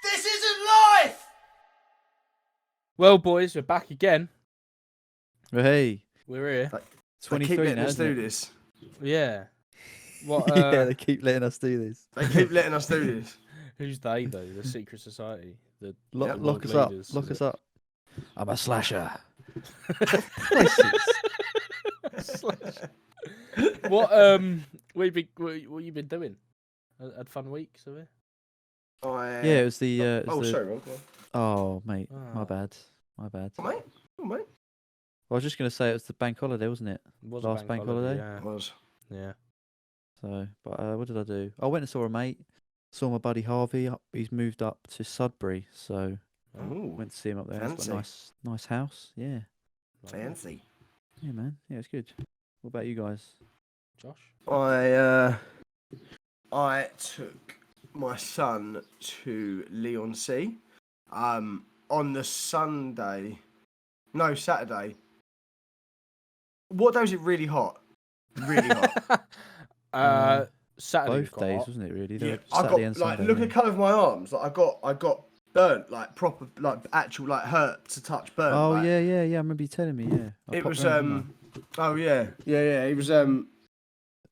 This isn't life! Well, boys, we're back again. Hey, We're here. They 23 keep letting now, us isn't do it? this. Yeah. What? Yeah, they keep letting us do this. They keep letting us do this. Who's they though? The secret society. The Yep. Lock world us up. leaders, Lock is us it? up. I'm a slasher. What what you been doing? Had fun weeks, have you? Yeah, it was the. It was Oh, the... sorry, Rob. Oh, mate, my Oh. bad. My bad. Oh, mate. Oh, mate. I was just gonna say it was the bank holiday, wasn't it? Was a Last bank holiday? Yeah. It was. Yeah. So, but what did I do? I went and saw a mate. Saw my buddy Harvey. He's moved up to Sudbury, so Ooh, went to see him up there. He's got a fancy. nice house. Yeah, Fancy. yeah, man. Yeah, it's good. What about you guys? Josh. I took my son to Leon C. On the Saturday. What day was it really hot? Really hot. Saturday. was Both quite days, hot. wasn't it? Really? They Yeah, were I got Saturday and like Sunday. look yeah. at the colour of my arms. Like I got burnt, like proper, like actual, like hurt to touch burnt. Oh like, yeah. I remember you telling me. Yeah, I It popped was round, didn't Oh yeah. It was I?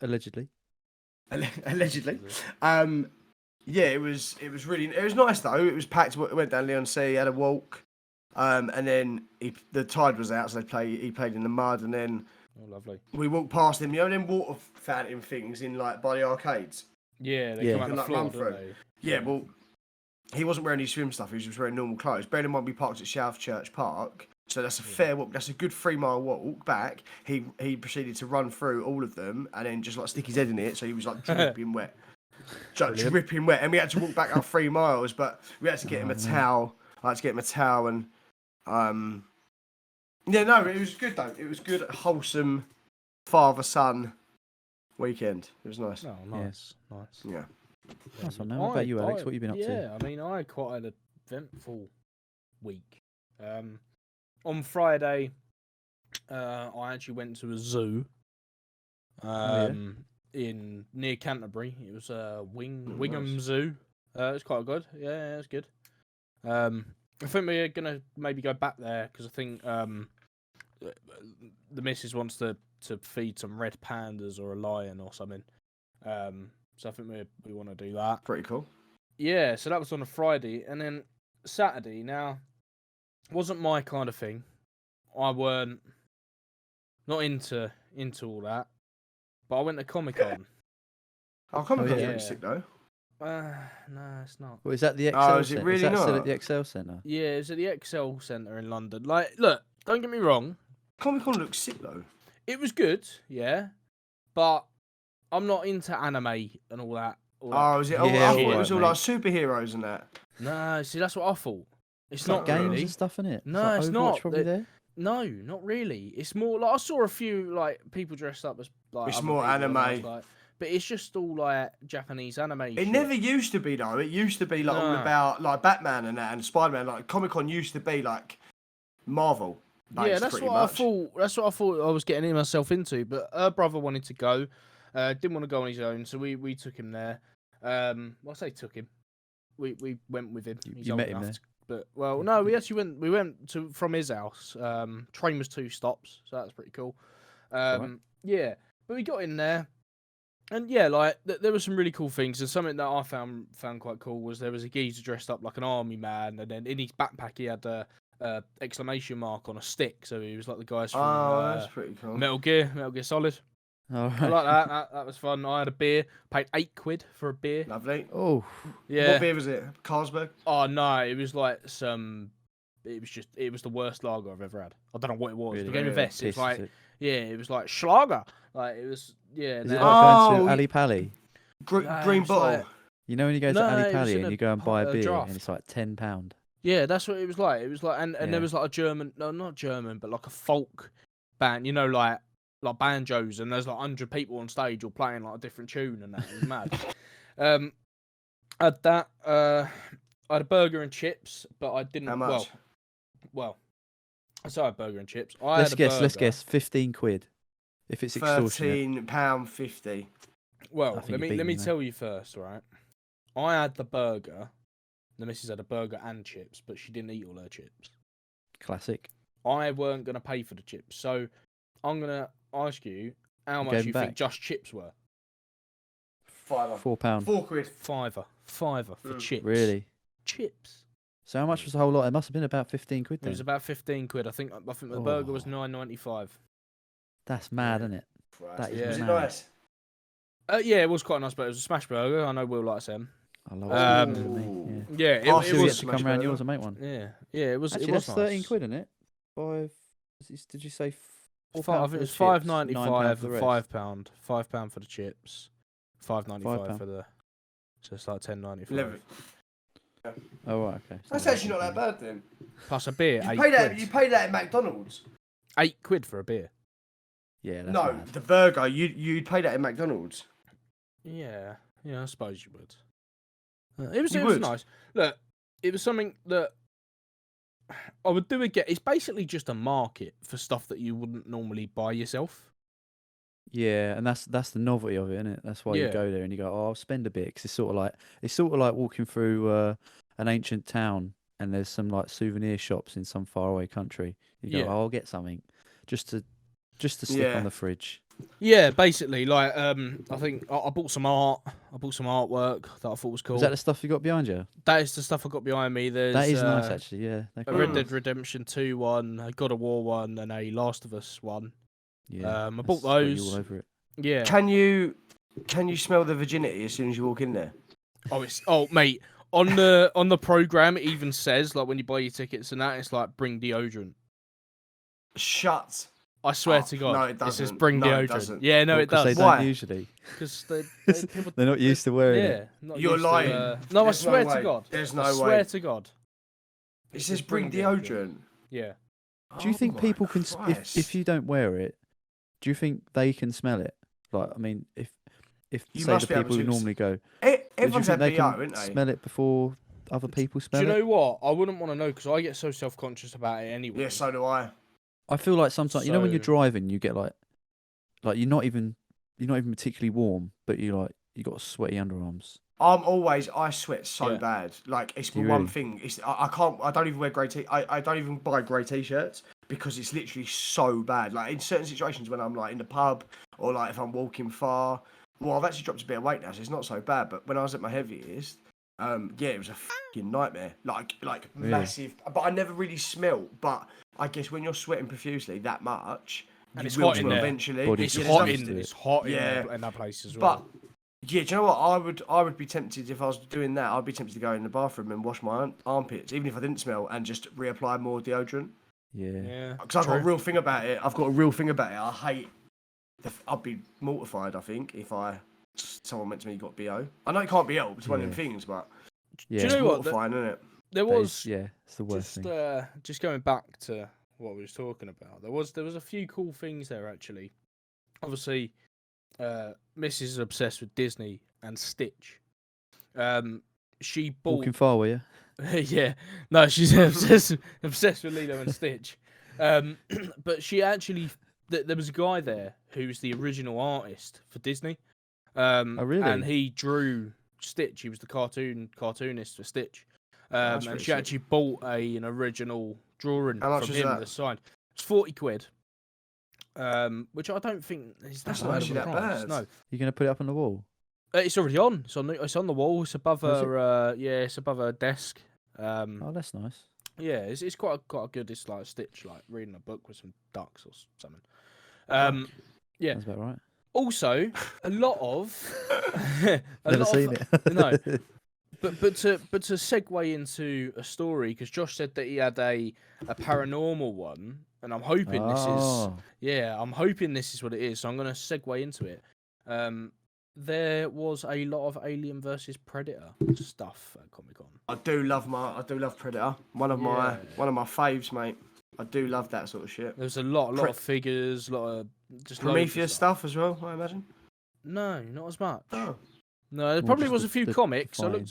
Allegedly. allegedly. Yeah, it was nice though. It was packed. Went down Leon C. Had a walk. And then the tide was out, so he played in the mud, and then Oh, lovely. we walked past him. You know, them water fountain things in like by the arcades. Yeah, they Yeah. come out You the can, like, floor, run don't through. they? Yeah, well, he wasn't wearing any swim stuff. He was just wearing normal clothes. Bearing in mind, we parked at South Church Park, so that's a fair walk. That's a good 3-mile walk back. He proceeded to run through all of them and then just like stick his head in it, so he was like dripping wet, dripping wet. And we had to walk back up 3 miles, but we had to get him a towel. I had to get him a towel, and yeah, no, it was good though. It was good, wholesome father-son weekend. It was nice. Oh, nice. Nice. Yeah. Nice one, man. What about you, Alex? What have you been up to? Yeah, I mean, I had quite an eventful week. On Friday, I actually went to a zoo. In near Canterbury. It was Wingham nice. Zoo. It was quite good. Yeah, it was good. I think we're gonna maybe go back there because I think the missus wants to feed some red pandas or a lion or something. So I think we want to do that. Pretty cool. Yeah, so that was on a Friday, and then Saturday. Now, wasn't my kind of thing. I weren't not into all that, but I went to Comic-Con. Oh, Comic-Con's yeah. pretty sick though. No, it's not. Well, is that the XL? Oh, is it Centre? really that still not? at the XL Centre? Yeah, it's at the XL Centre in London. Like, look, don't get me wrong, Comic-Con looks sick though. it was good, yeah, but I'm not into anime and all that. Oh, is it? Yeah, I thought it alright, was all mate. like superheroes and that. No, see, that's what I thought. It's It's not like games really. and stuff, in it. No, it's Overwatch not. Probably there. No, not really. It's more like I saw a few like people dressed up as like. It's other more people, and I was anime. like, but it's just all like Japanese anime. It shit. never used to be though. It used to be like all No. about like Batman and that and Spider-Man. Like Comic-Con used to be like Marvel. Yeah, based, that's pretty what much. I thought. That's what I thought I was getting myself into. But her brother wanted to go. Didn't want to go on his own, so we took him there. Well, I say took him. We went with him. He's You old met him enough there? to- But well, no, we actually went. We went to from his house. Train was 2 stops, so that's pretty cool. alright. Yeah, but we got in there, and yeah, like there were some really cool things. And something that I found quite cool was there was a geezer dressed up like an army man, and then in his backpack he had a exclamation mark on a stick, so he was like the guys from Oh, that's pretty cool. Metal Gear Solid. All I right. like that. That was fun. I had a beer. Paid £8 for a beer. Lovely. Oh, Yeah. What beer was it? Carlsberg. Oh no, it was like some. It was the worst lager I've ever had. I don't know what it was. Really? The game of Really? Vest. It's piss, like is it? yeah, it was like Schlager. Like it was yeah. Is it now- like going Oh, to Ali Pally? Green it's bottle. like- You know when you go to No, Ali it was Pally in and a you go and buy a beer draft. and it's like £10. Yeah, that's what it was like. It was like, and Yeah. there was like a German, no, not German, but like a folk band. You know, like banjos, and there's like 100 people on stage all playing like a different tune, and that it was mad. I had that. I had a burger and chips, but I didn't. How much? Well, I said I had burger and chips. I had a Let's burger. guess. 15 quid. If it's extortionate. £13.50. Well, I think let you're me beating me, tell you first, right? I had the burger. The missus had a burger and chips, but she didn't eat all her chips. Classic. I weren't going to pay for the chips, so I'm going to ask you how much Gave you them think back? just chips were. £5. £4. £4. Fiver for chips. Really? Chips. So how much was the whole lot? It must have been about 15 quid It then. was about 15 quid. I think the burger was £9.95. That's mad, Yeah. isn't it? Christ. That is Was it mad. nice? Yeah, it was quite nice, but it was a smash burger. I know Will likes them. I love Um, it. Me. Yeah. Yeah, Oh, it Still yet was. to smash come round burger. yours and make one. Yeah, it was. Actually, it was that's 13 nice. quid, isn't it? Did you say £4 I for think it the was chips, £5.95 £9 and for the rest? £5. £5 for the chips, £5.95 for the. So it's like £10.95. 11. Oh, right, okay. That's actually not that bad then. Plus a beer. You £8 pay that. quid. You pay that at McDonald's. £8 for a beer. Yeah, that's No, mad. the burger. You'd pay that at McDonald's. Yeah, I suppose you would. It was You would? nice. Look, it was something that I would do again. It's basically just a market for stuff that you wouldn't normally buy yourself. Yeah, and that's the novelty of it, isn't it? That's why you Yeah. go there and you go, oh, I'll spend a bit, because it's sort of like walking through an ancient town and there's some like souvenir shops in some faraway country. You go, Yeah. oh, I'll get something just to stick Yeah. on the fridge. Yeah, basically, like I think I bought some art. I bought some artwork that I thought was cool. Is that the stuff you got behind you? That is the stuff I got behind me. There's That is nice, actually. Yeah, they're a cool. Red Dead Redemption 2 one, a God of War one, and a Last of Us one. Yeah, I that's bought got you those. all over it. Yeah. Can you smell the virginity as soon as you walk in there? Mate. On the program, it even says like when you buy your tickets and that, it's like bring deodorant. Shut. I swear up. to God, No, it it says doesn't. bring No, it deodorant. doesn't. Yeah, no, Well, it 'cause does. They Why? don't usually. Because people, They're not used to wearing yeah, it. not You're used to, lying. no, I There's swear no to way. God. There's no I way. swear to God. It says bring deodorant. Yeah. Do you Oh think my people can, Christ. if you don't wear it, do you think they can smell it? Like, I mean, if You say must the be able people who to. normally go, E- do you Everyone's think had they BO, can isn't they? smell it before other people Do smell you it? know what? I wouldn't want to know because I get so self-conscious about it anyway. Yeah, so do I. I feel like sometimes, you know, when you're So- driving, you get like you're not even particularly warm, but you got sweaty underarms. I sweat so Yeah. bad. Like it's Do you one really? thing. I can't. I don't even wear grey t. I don't even buy grey t-shirts because it's literally so bad. Like in certain situations when I'm like in the pub or like if I'm walking far. Well, I've actually dropped a bit of weight now, so it's not so bad. But when I was at my heaviest, yeah, it was a fucking nightmare. Like Really? massive. But I never really smelt. But I guess when you're sweating profusely that much, And you it's will hot in smell there. eventually. Body It's Yeah, smell hot there's in- nothing- it's hot Yeah. in that place as But well. yeah, do you know what? I would be tempted if I was doing that. I'd be tempted to go in the bathroom and wash my armpits, even if I didn't smell, and just reapply more deodorant. Yeah. Yeah. Because I've got a true. real thing about it. I hate. I'd be mortified. I think if someone went to me, you got BO. I know it can't be helped. It's one of them Yeah. things, but Yeah. Do you it's know what? mortifying, isn't it? There That is- was yeah, it's the worst just thing. just going back to what we was talking about. There was a few cool things there actually. Obviously, Mrs. is obsessed with Disney and Stitch. She bought Walking far, were you? yeah, no, she's obsessed with Lilo and Stitch. But she actually there was a guy there who's the original artist for Disney. Oh, really? And he drew Stitch. He was the cartoonist for Stitch. That's And pretty she sick. actually bought an original drawing How much from was him that? that's signed. It's 40 quid. Which I don't think is That's that not bad actually of a that price. bad. No, You're gonna put it up on the wall? it's already on. It's on the wall. It's above Oh, is it? her. Yeah, it's above her desk. Oh, that's nice. Yeah, it's quite a good. It's like Stitch, like reading a book with some ducks or something. Yeah. That's about right. Also, a lot of a Never lot seen of, it. No, but to segue into a story because Josh said that he had a paranormal one, and I'm hoping Oh. I'm hoping this is what it is. So I'm going to segue into it. There was a lot of Alien versus Predator stuff at Comic Con. I do love Predator. One of my faves, mate. I do love that sort of shit. There was a lot of figures, a lot of just loads of Prometheus stuff as well, I imagine. No, not as much. Oh. No, there Well, probably just was a few comics. I fine.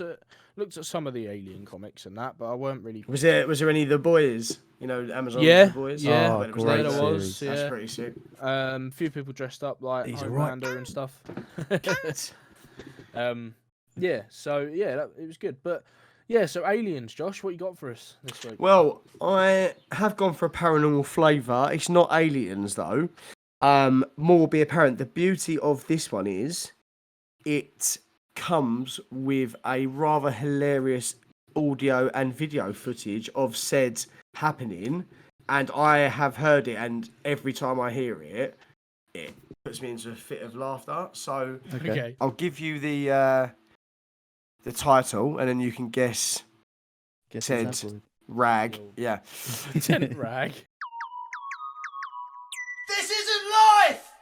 looked at some of the Alien comics and that, but I weren't really. Was there any of the boys? You know, Amazon Yeah, The Boys. yeah. Oh, It was great there there was. series. That's Yeah. pretty sick. Few people dressed up like He's a right Homelander and stuff. Yeah, so yeah, it was good. But Yeah, so aliens, Josh, what you got for us this week? Well, I have gone for a paranormal flavour. It's not aliens though. More will be apparent. The beauty of this one is it comes with a rather hilarious audio and video footage of said happening, and I have heard it, and every time I hear it, it puts me into a fit of laughter. So Okay. I'll give you the title, and then you can guess Guess said it's tabloid. rag. Yeah. Tent rag. This isn't life!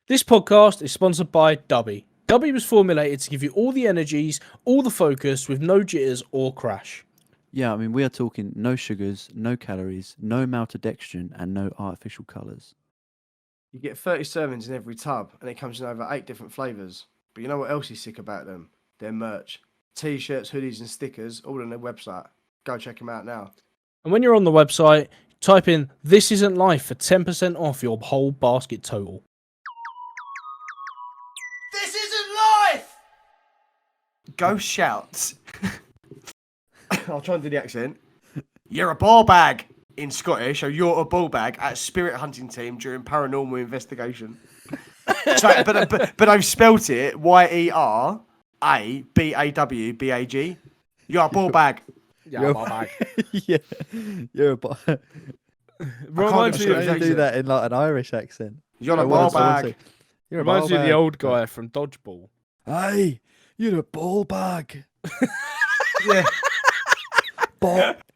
This podcast is sponsored by Dubby. Dubby was formulated to give you all the energies, all the focus, with no jitters or crash. Yeah, I mean, we are talking no sugars, no calories, no maltodextrin, and no artificial colours. You get 30 servings in every tub, and it comes in over 8 different flavours. But you know what else is sick about them? Their merch. T-shirts, hoodies and stickers, all on their website. Go check them out now. And when you're on the website, type in "This Isn't Life" for 10% off your whole basket total. This isn't life! Go shouts. I'll try and do the accent. You're a ball bag in Scottish, so you're a ball bag at Spirit Hunting Team during paranormal investigation. So, but I've spelt it YERABAWBAG. You're a ball bag. Yeah, my bag. Yeah, you're a ball. Reminds me, do Trying to do that in like an Irish accent. You're a Oh, ball what else I wanna bag. say? You're a reminds ball me of the bag. old guy from Dodgeball. Hey, you're a ball bag. Yeah.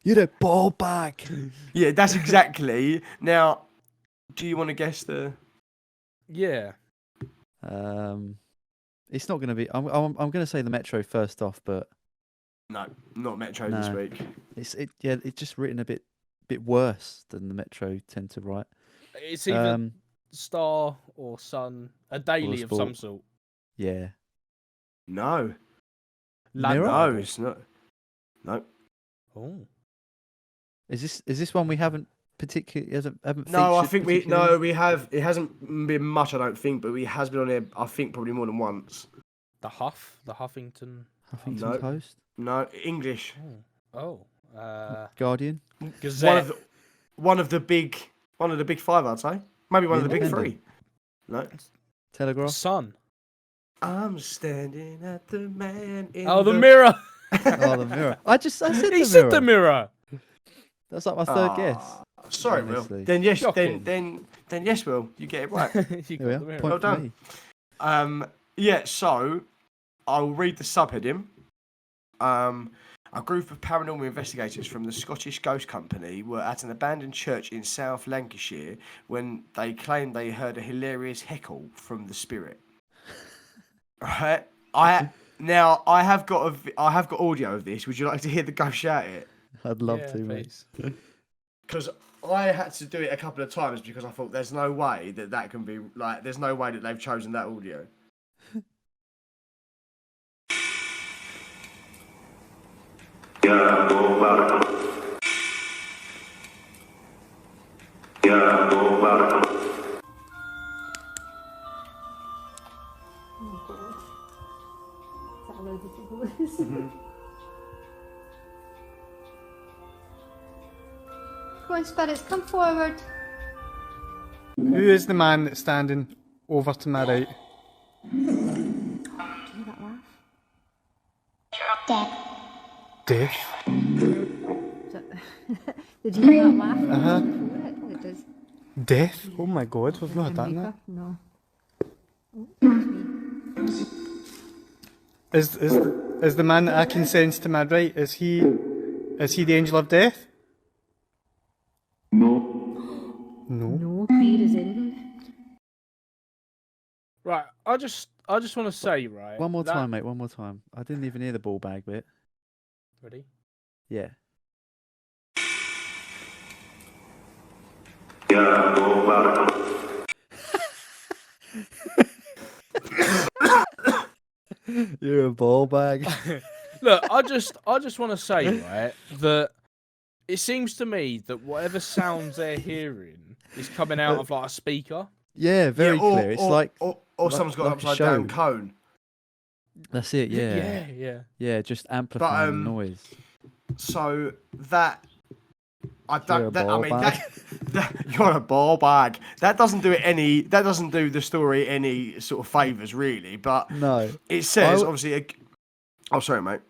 You're a ball bag. Yeah, that's exactly. Now, do you want to guess the... Yeah. It's not going to be. I'm going to say the Metro first off, but No, not Metro this No. week. it's just written a bit worse than the Metro tend to write. It's either Star or Sun, a daily of some Sport. sort. Yeah. No. Mirror? No, it's not. No. Oh. Is this one we haven't particularly haven't No, I featured think particularly? we have. It hasn't been much, I don't think, but we has been on here. I think probably more than once. The Huffington. Huffington No. Post, No, English. Oh. Guardian. Gazette. One of the big 5, I'd say. Maybe one of the big Independent. 3. No. Telegraph. Sun. I'm standing at the man in Oh, the mirror. Oh, the Mirror. I said He the Mirror. said the mirror. That's like my third guess. Sorry, Honestly. Will. Then yes, Shocking. then yes, Will. You get it right. You Here we got are. the mirror. Point Well for done. me. Yeah, so I'll read the subheading. A group of paranormal investigators from the Scottish Ghost Company were at an abandoned church in South Lancashire when they claimed they heard a hilarious heckle from the spirit. Right? I have got audio of this. Would you like to hear the ghost shout it? I'd love Yeah, to, mate. please. Because I had to do it a couple of times because I thought there's no way that can be like. There's no way that they've chosen that audio. Come on, spirits, come forward. Who is the man that's standing over to my right? Do you hear that laugh? Dead. Death. Did you hear that laugh? Uh-huh. Before it? It does. Death? Oh my god, we've not In done that. makeup? No. Oh, that's me. Is the man that I can sense to my right, is he the angel of death? No. No, Claire is in. Right. I just want to say, right. One more that- time, mate. One more time. I didn't even hear the ball bag bit. Ready? Yeah. You're a ball bag. Look, I just want to say, right, that it seems to me that whatever sounds they're hearing is coming out of like a speaker. Yeah, very clear. It's or like or like- someone's got an like a upside down show. cone. That's it. Yeah. Yeah, yeah. Yeah. Just amplifying the noise. So that I You're a don't. That, I ball mean, bag. you're a ball bag. That doesn't do it any. That doesn't do the story any sort of favors, really. But No. it says I- obviously. Oh, sorry, mate.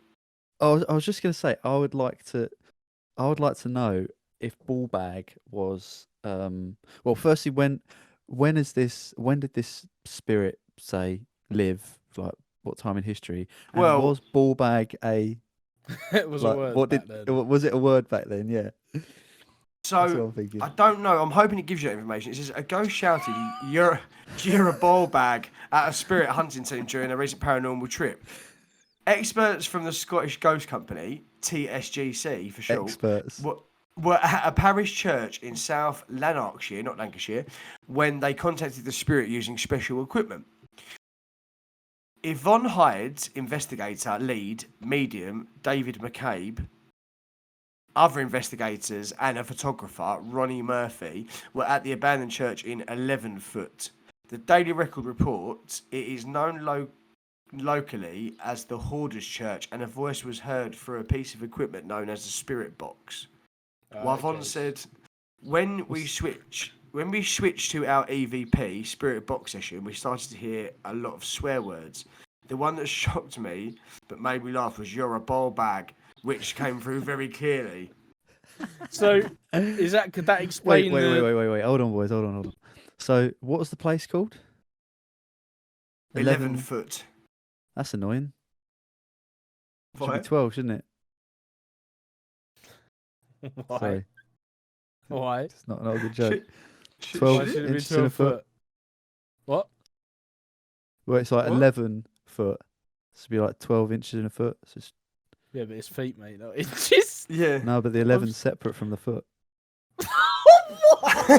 I was just gonna say I would like to know if ball bag was well, firstly, when did this spirit say live, like what time in history, and Well- was ball bag a It was like a word what back did then. was it a word back then? Yeah. That's what So I'm thinking. I don't know. I'm hoping it gives you that information. It says a ghost shouted, "You're a ball bag" at a spirit hunting team during a recent paranormal trip. Experts from the Scottish Ghost Company, TSGC for short, Experts. were at a parish church in South Lanarkshire, not Lancashire, when they contacted the spirit using special equipment. Yvonne Hyde's investigator lead medium, David McCabe, other investigators and a photographer, Ronnie Murphy, were at the abandoned church in 11-foot. The Daily Record reports it is known locally as the Hoarders Church, and a voice was heard through a piece of equipment known as the Spirit Box. Wavon said, when we switched to our EVP Spirit Box session, we started to hear a lot of swear words. The one that shocked me but made me laugh was "You're a ball bag," which came through very clearly. So, could that explain Wait. the... Hold on, boys. Hold on. So, what was the place called? 11-foot. That's annoying. Should Why? be 12, shouldn't it? Why? Sorry, Why? it's not a good joke. Should- 12 Why should it be inches in a 12 foot. foot? What? Well, it's like What? 11 foot. So it'd be like 12 inches in a foot. So it's, Yeah, but it's feet, mate, not inches. Yeah. no, but the 11's separate from the foot.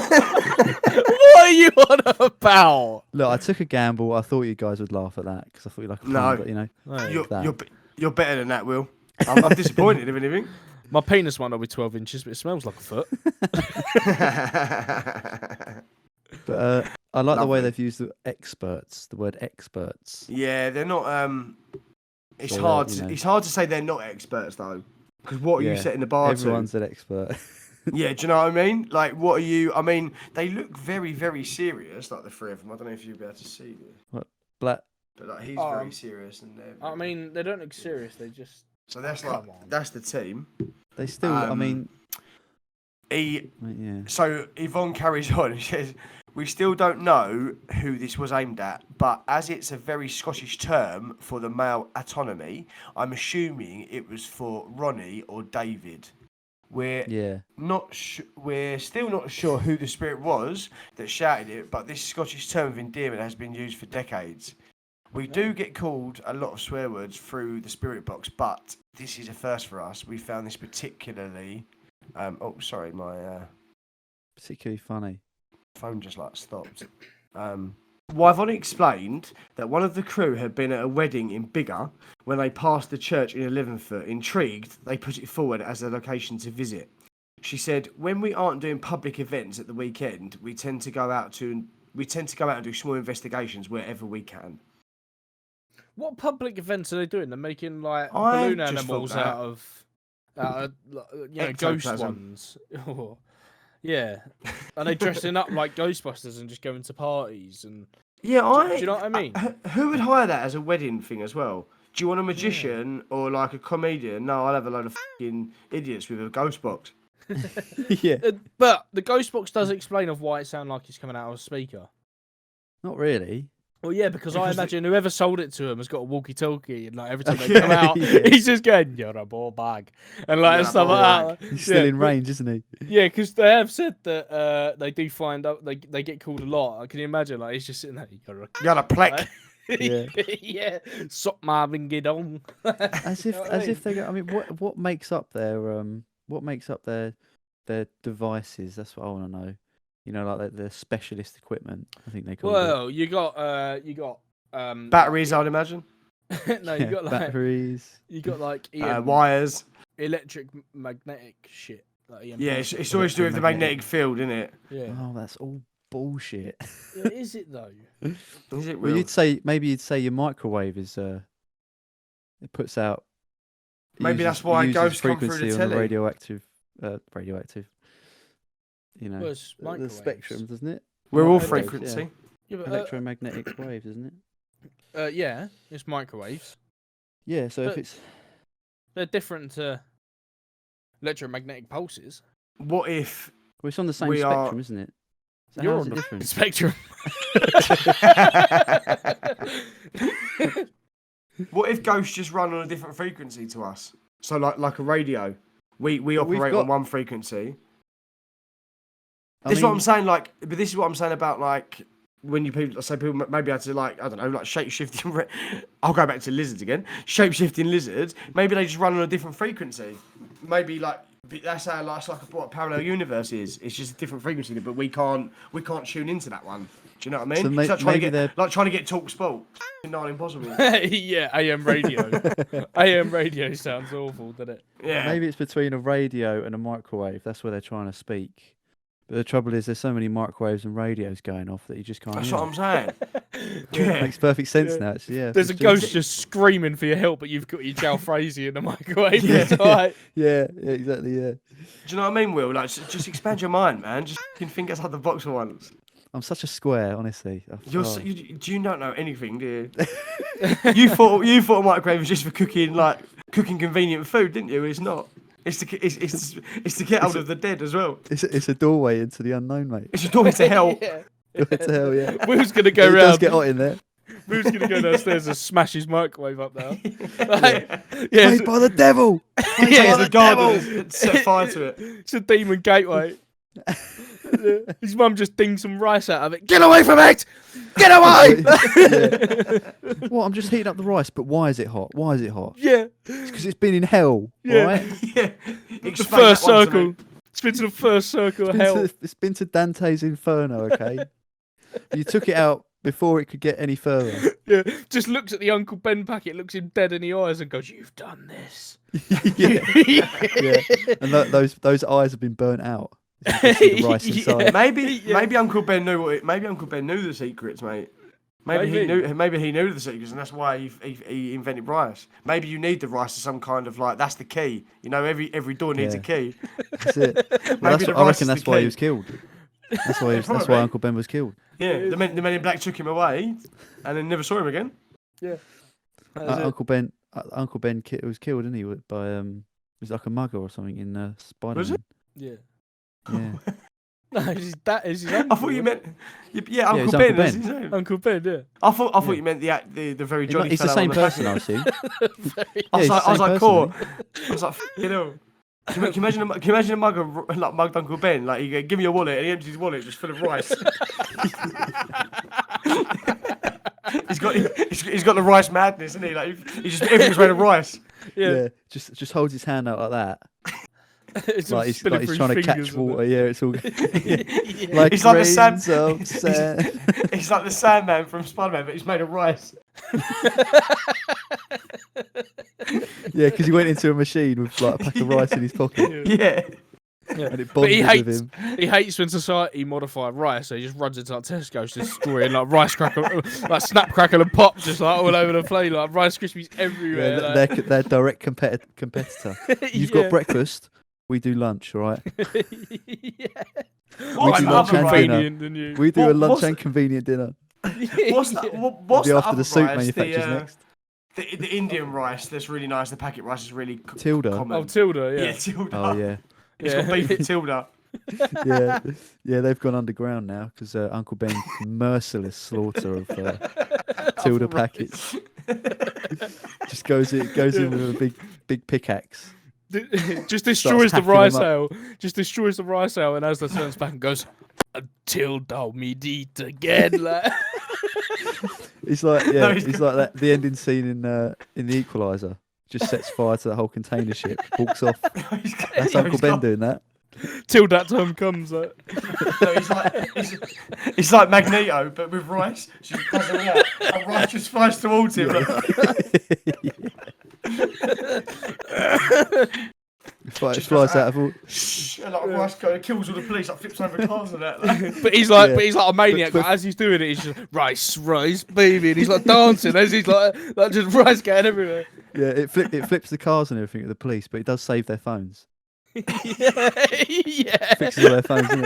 What are you on about? Look, I took a gamble. I thought you guys would laugh at that because I thought you like a No. pun, but you know. You're better than that, Will. I'm disappointed, if anything. My penis might not be 12 inches, but it smells like a foot. But I like the way Lovely. they've used the word experts. Yeah, they're not. It's So, hard. you know. It's hard to say they're not experts though, because what are you Yeah, setting the bar Everyone's an expert. to? Yeah, do you know what I mean? Like, what are you? I mean, they look very, very serious. Like the three of them. I don't know if you'll be able to see this, Black. but like he's Oh, very serious, and they're. I mean, they don't look serious. They just... so that's like come on. that's the team. They still. I Um, mean, He yeah. So Yvonne carries on and says, "We still don't know who this was aimed at, but as it's a very Scottish term for the male autonomy, I'm assuming it was for Ronnie or David. We're Yeah. we're still not sure who the spirit was that shouted it, but this Scottish term of endearment has been used for decades. We do get called a lot of swear words through the spirit box, but this is a first for us. We found this particularly." Oh, sorry, my Particularly funny. phone just like stopped. Wyvon explained that one of the crew had been at a wedding in Biggar when they passed the church in 11-foot. Intrigued, they put it forward as a location to visit. She said, "When we aren't doing public events at the weekend, we tend to go out and do small investigations wherever we can." What public events are they doing? They're making, like, I balloon just animals thought that. out of ghost Ectoplasm. ones. Yeah. Are they dressing up like Ghostbusters and just going to parties? And Yeah, do you know what I mean? Who would hire that as a wedding thing as well? Do you want a magician or like a comedian? No, I'll have a load of fucking idiots with a ghost box. Yeah. But the ghost box does explain of why it sounds like it's coming out of a speaker. Not really. Well, yeah, because I Because imagine whoever sold it to him has got a walkie-talkie, and like every time they come out, Yeah. he's just going, "You're a ball bag," and like You're and a stuff ball like that. He's still in but- range, isn't he? Yeah, because they have said that they do find out they get called a lot. Can you imagine? Like he's just sitting there, "You're a You're a pleck. Yeah. yeah, suck Marvin, get on." As if You know what I as if mean? they go. I mean, what makes up their devices? That's what I want to know. You know, like their specialist equipment. I think they call it. Well, you got Batteries, I'd imagine. no, you got like batteries. you got like Wires. electric magnetic shit. Like Yeah, EMP. it's always to do with the magnetic field, isn't it? Yeah. Oh, that's all bullshit. Yeah, is it though? Is it Well, real? maybe you'd say your microwave is It puts out. Maybe uses- that's why uses ghosts come through frequency the on a telly. radioactive. You know, Well, it's the microwaves. spectrum, doesn't it? We're all Microwaves, frequency. Yeah, but, Electromagnetic waves, isn't it? yeah, it's microwaves. Yeah. So if But- it's They're different to electromagnetic pulses. What if well, it's on the same We are- spectrum, isn't it? So You're how's on it the different? spectrum. what if ghosts just run on a different frequency to us? So like a radio, we But we've operate got- on one frequency. I This is what I'm mean, saying. Like, but this is what I'm saying about like when you people say people maybe had to like I don't know like shape shifting. I'll go back to lizards again. Shape shifting lizards. Maybe they just run on a different frequency. Maybe like that's how like, it's like what a parallel universe is. It's just a different frequency, but we can't tune into that one. Do you know what I mean? So It's like maybe they're- trying to get talk sport. Not impossible. Yeah, AM radio. AM radio sounds awful, doesn't it? Yeah. maybe it's between a radio and a microwave. That's where they're trying to speak. But the trouble is, there's so many microwaves and radios going off that you just can't That's hear. what them. I'm saying. Yeah. Makes perfect sense Yeah. now. Actually, yeah. There's a it's ghost just screaming for your help, but you've got your Joe Frazee in the microwave. Yeah. It's like, Yeah, exactly. Yeah. Do you know what I mean, Will? Like, just expand your mind, man. Just fucking think outside the box for once. I'm such a square, honestly. You don't know anything, do you? you thought a microwave was just for cooking convenient food, didn't you? It's not. It's to get out of the dead as well. It's a doorway into the unknown, mate. It's a door to hell. yeah. What the hell, yeah. Will's gonna go It does round. get hot in there. Will's gonna go downstairs and smash his microwave up now. Like, yeah, Made by the devil. Yeah, the garden set fire to it. it's a demon gateway. His mum just dinged some rice out of it. Get away from it! Get away! Yeah. What? I'm just heating up the rice, but why is it hot? Why is it hot? Yeah, Because it's been in hell, Yeah. right? Yeah. the Explain first that one to circle. me. It's been to the first circle of It's been, hell. it's been to Dante's Inferno, okay? You took it out before it could get any further. Yeah, just looks at the Uncle Ben packet, looks him dead in the eyes, and goes, "You've done this." Yeah. And those eyes have been burnt out. You can see the rice inside. Maybe Uncle Ben knew maybe Uncle Ben knew the secrets, mate. Maybe he knew the secrets, and that's why he invented rice. Maybe you need the rice as some kind of like that's the key. You know, every door needs a Yeah. key. That's it. Well, Maybe that's the what, I rice reckon is that's the why key. he was killed. That's Probably. why Uncle Ben was killed. Yeah, the men in black took him away, and then never saw him again. Uncle Ben was killed, didn't he? By it was like a mugger or something in Spider-Man. Was it? Yeah. Yeah. No, is his I uncle. thought you wasn't meant Yeah, Uncle it's Ben. Uncle That's Ben. his it? name. Uncle Ben, yeah. I thought Yeah. you meant the very jolly. It's the fellow same on the person, I packet. assume. I was Yeah, it's the like, same cool. person, I was like, you know. Can you imagine a mugger like mugged Uncle Ben? Like, he go, give me your wallet, and he empties his wallet just full of rice. he's got the rice madness, isn't he? Like, he just everything's made of rice. Yeah. Just holds his hand out like that. It's all Like he's, spilling like he's through trying his to fingers catch and water. Yeah, it's all Yeah. like He's like the Sam- grains of sand. He's like the Sandman from Spider-Man, but he's made of rice. Yeah, because he went into a machine with like a pack of rice in his pocket, Yeah. Yeah. and it But he bonded with hates him. he hates when society modify rice, so he just runs into like Tesco's destroying like rice crackle, like snap crackle and pop, just like all over the place, like Rice Krispies everywhere. Yeah, like- their direct competitor. You've Yeah. got breakfast. We do lunch, all right? Yeah. What's do the lunch other and rice? dinner. Convenient than you. We do a What- lunch what's and convenient dinner. What's that? Yeah. What's Be the after other the soup rice? manufacturers next. The Indian rice that's really nice. The packet rice is really Tilda. common. Oh, Tilda, yeah. Yeah, Tilda. Oh yeah, It's Yeah. got beef with Tilda. yeah, yeah. They've gone underground now because Uncle Ben's merciless slaughter of Tilda packets. Just goes in with a big pickaxe. Just destroys the hacking them rice up. ale. Just destroys the rice ale, and Asda turns back and goes, "Until thou me eat again." Like. He's like No, he's he's like that. The ending scene in The Equalizer. Just sets fire to the whole container ship. Walks off. That's Uncle Ben doing that. Till that time comes. Like. No, it's like Magneto, but with rice. So you press it out, and rice just flies towards him. It flies out of all. And like Rice guy kills all the police, like flips over cars and that. Like. But he's like a maniac. Like, as he's doing it, he's just rice, baby, and he's like dancing as he's like just rice going everywhere. Yeah, it flips the cars and everything at the police, but it does save their phones. yeah. Fixes all their phones, isn't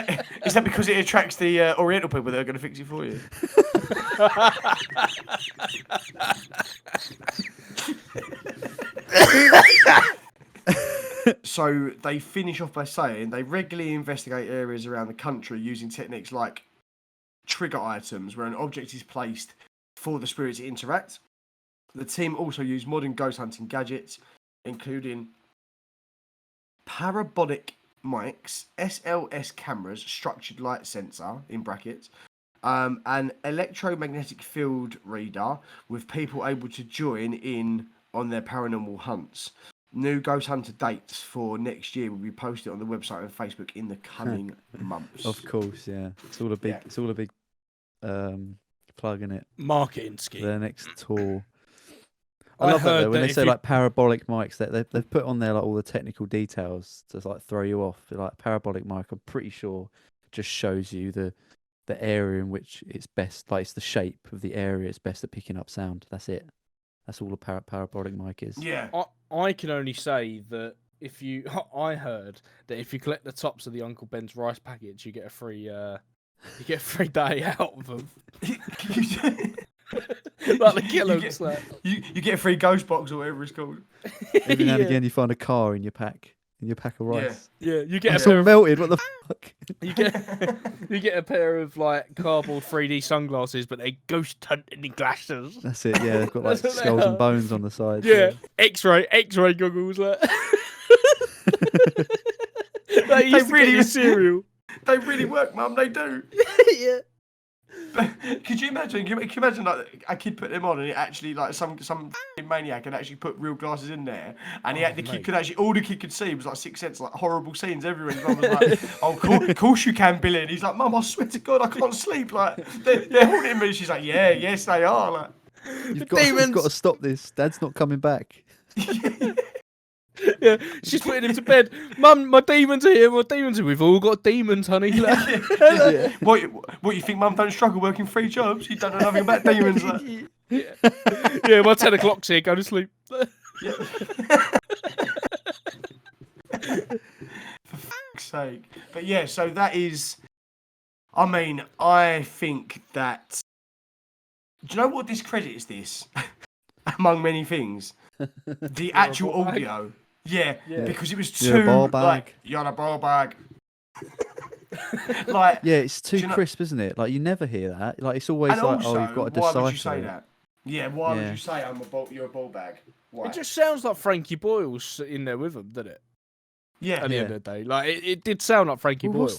it? Is that because it attracts the Oriental people that are going to fix it for you? So they finish off by saying they regularly investigate areas around the country using techniques like trigger items, where an object is placed for the spirit to interact. The team also use modern ghost hunting gadgets, including parabolic mics, SLS cameras, structured light sensor in brackets, an electromagnetic field reader with people able to join in on their paranormal hunts. New ghost hunter dates for next year will be posted on the website and Facebook in the coming months. Of course, yeah. It's all a big plug in it. Marketing scheme. Their next tour. I I love that heard though, when that they if say you- like parabolic mics, they've put on there like all the technical details to like throw you off. Like parabolic mic, I'm pretty sure just shows you the area in which it's best, like it's the shape of the area it's best at picking up sound. That's it. That's all a parabolic mic is. Yeah. I can only say that I heard that if you collect the tops of the Uncle Ben's rice packets, you get a free day out of them. Like the Kellogg's. You get a free ghost box or whatever it's called. Every now and again, you find a car in your pack of rice. Yeah, you get It's a pair all of, melted. What the fuck? you get a pair of like cardboard 3D sunglasses, but they ghost hunting glasses. That's it. Yeah, they've got like That's what they skulls are. and bones on the side. Yeah, X-ray goggles. Like. They used to really- get your cereal. They really work, Mum. They do. Yeah. But could you imagine? Can you imagine like a kid put them on and it actually like some f***ing maniac had actually put real glasses in there, and the kid could actually all the kid could see was like Sixth Sense, like horrible scenes everywhere. His mum was like, "Oh, of course you can, Billy." And he's like, "Mum, I swear to God, I can't sleep. Like they're haunting me." She's like, "Yeah, yes, they are." Like, You've demons. got to stop this. Dad's not coming back. Yeah, she's putting him to bed. Mum, my demons are here. My demons are. We've all got demons, honey. Like, Yeah. what you think? Mum don't struggle working 3 jobs? You don't know nothing about demons. Like. yeah, my 10 o'clock's here. Go to sleep. Yeah. For fuck's sake. But yeah, so that is. I mean, I think that. Do you know what discredits this? Among many things, the actual ball bag? audio. Yeah, Yeah. because it was You're a too ball bag. like you're a ball bag. Like, Yeah, it's too Do you know- crisp, isn't it? Like you never hear that. Like it's always and like, also, oh, you've got to why decipher would you say it. that? Yeah, why would Yeah. you say you're a ball bag? Why? It just sounds like Frankie Boyle's in there with him, doesn't it? yeah, At the Yeah. end of the day, like it did sound like Frankie Well, Boyle. what's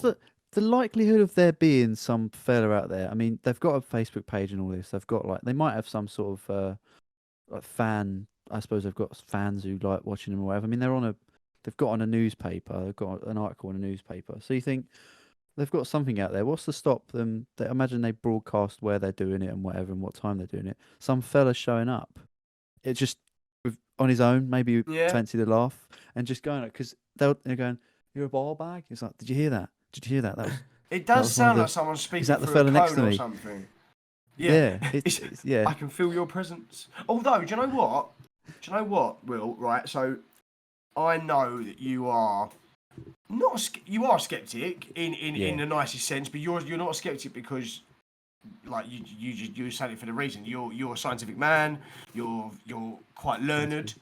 the likelihood of there being some fella out there? I mean, they've got a Facebook page and all this. They've got like they might have some sort of like fan. I suppose they've got fans who like watching them or whatever. I mean, they've got on a newspaper. They've got an article in a newspaper. So you think they've got something out there? What's to stop them? They imagine they broadcast where they're doing it and whatever and what time they're doing it. Some fella showing up, it just on his own, maybe Yeah. fancy the laugh and just going because they're going, "You're a ball bag." It's like, did you hear that? Did you hear that? That was It That does was one of sound the- like someone speaking that the through fella a next cone to or me? something. yeah. It's- It's yeah. I can feel your presence. Although, do you know what? Will? Right. So, I know that you are you are a skeptic in Yeah. the nicest sense, but you're not a skeptic because like you're saying it for the reason you're a scientific man. You're quite learned.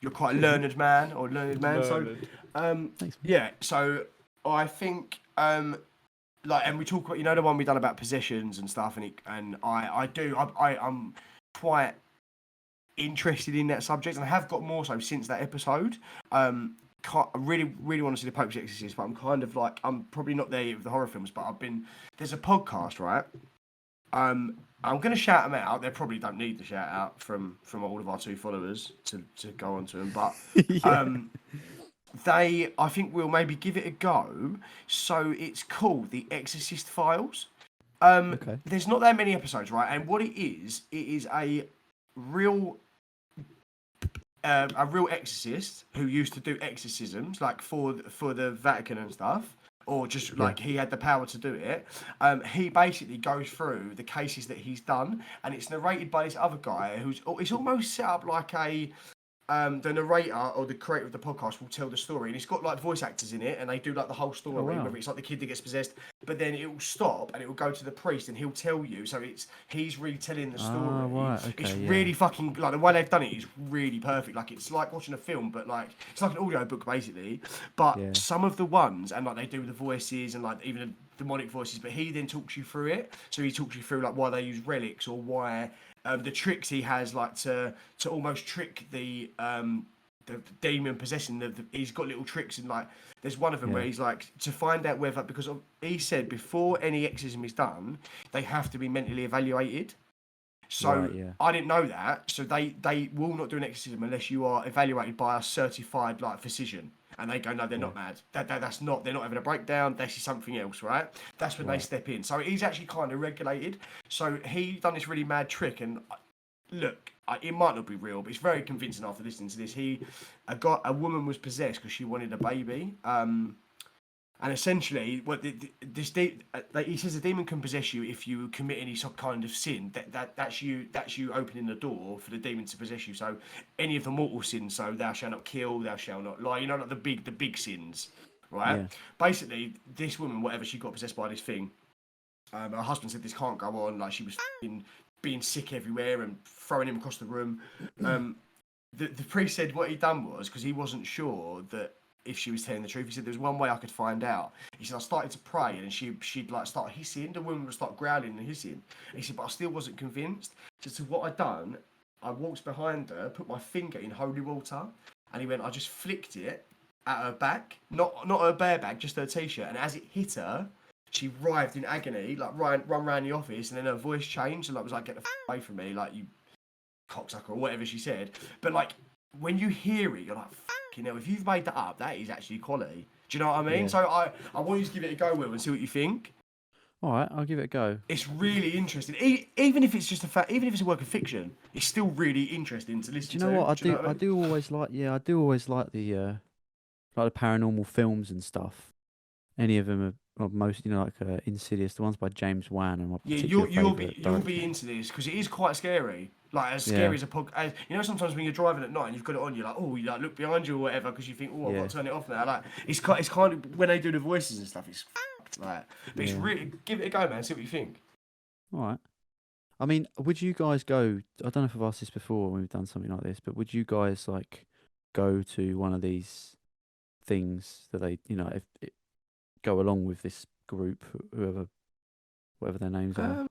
You're quite a learned man or learned man. Learned. So, Thanks. yeah. So I think like, and we talk about the one we done about possessions and stuff, and I'm quite interested in that subject, and I have got more so since that episode. I really want to see the Pope's Exorcist, but I'm kind of like I'm probably not there yet with the horror films, but there's a podcast, right? I'm gonna shout them out. They probably don't need the shout out from all of our 2 followers to go on to them, but I think we'll maybe give it a go. So it's called The Exorcist Files. Okay. There's not that many episodes, right? And what it is a real a real exorcist who used to do exorcisms, like for the Vatican and stuff, or just like he had the power to do it. He basically goes through the cases that he's done, and it's narrated by this other guy who's it's almost set up like a. The narrator or the creator of the podcast will tell the story, and it's got like voice actors in it, and they do like the whole story. Whether it's like the kid that gets possessed, but then it will stop and it will go to the priest, and he'll tell you. So he's retelling the story. Oh, right. Okay, it's really fucking like the way they've done it is really perfect. Like it's like watching a film, but like it's like an audio book basically. But some of the ones, and like they do the voices and like even the demonic voices, but he then talks you through it. So he talks you through like why they use relics or why. The tricks he has, like to almost trick the demon possessing. He's got little tricks, and like there's one of them where he's like to find out whether, because he said before any exorcism is done, they have to be mentally evaluated. So I didn't know that. So they will not do an exorcism unless you are evaluated by a certified like physician. And they go, no, they're not mad. That's not. They're not having a breakdown. This is something else, right? That's when they step in. So he's actually kind of regulated. So he done this really mad trick, and look, it might not be real, but it's very convincing after listening to this. A woman was possessed because she wanted a baby. And essentially, what he says, a demon can possess you if you commit any sort of kind of sin. That's you opening the door for the demon to possess you. So any of the mortal sins, so thou shalt not kill, thou shalt not lie. You know, like the big sins, right? Yeah. Basically, this woman, whatever she got possessed by this thing, her husband said this can't go on. Like she was being sick everywhere and throwing him across the room. The priest said what he'd done was, because he wasn't sure that if she was telling the truth, he said there's one way I could find out. He said I started to pray, and she'd like start hissing. The woman would start growling and hissing. And he said, but I still wasn't convinced. So what I'd done, I walked behind her, put my finger in holy water, and he went, I just flicked it at her back, not her bare back, just her t-shirt. And as it hit her, she writhed in agony, like run around the office, and then her voice changed, and like was like, get the away from me, like you cocksucker or whatever she said. But like when you hear it, you're like, you know, if you've made that up, that is actually quality. Do you know what I mean? Yeah. So I want you to give it a go, Will, and see what you think. All right, I'll give it a go. It's really interesting, even if it's just even if it's a work of fiction, it's still really interesting to listen to. Do you know what I do always like? Yeah, I do always like the paranormal films and stuff. Any of them are most, you know, like Insidious, the ones by James Wan, and my particular you'll be into this because it is quite scary. Like as scary as a podcast. You know, sometimes when you're driving at night and you've got it on, you're like, oh, you like look behind you or whatever because you think, oh, I've got to turn it off now. Like it's kind of when they do the voices and stuff, it's like, but it's really give it a go, man. See what you think. All right. I mean, would you guys go? I don't know if I've asked this before when we've done something like this, but would you guys like go to one of these things that they, you know, if it, go along with this group, whatever their names are,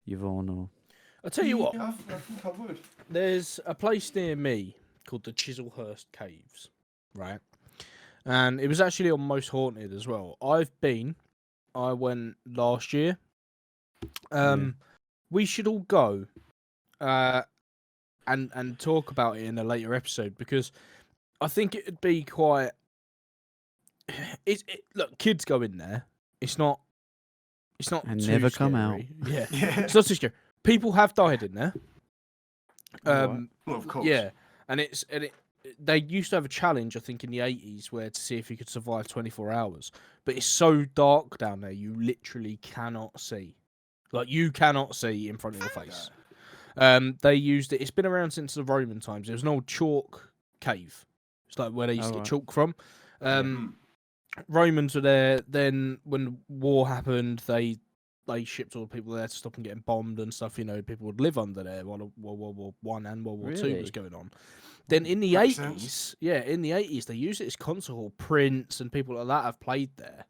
Yvonne or. I'll tell you what. I think I would. There's a place near me called the Chislehurst Caves, right? And it was actually on Most Haunted as well. I went last year. We should all go and talk about it in a later episode because I think it'd be quite. Look, kids go in there. It's not and too never scary. Come out. Yeah, it's not too scary. People have died in there. Well, of course. Yeah, and they used to have a challenge, I think, in the 80s, where to see if you could survive 24 hours. But it's so dark down there, you literally cannot see. Like you cannot see in front of your face. They used it. It's been around since the Roman times. There was an old chalk cave. It's like where they used to get chalk from. Romans were there. Then when war happened, they shipped all the people there to stop them getting bombed and stuff. You know, people would live under there while World War One and World War Two was going on. Then in the 80s, they used it as concert hall. Prince and people like that have played there.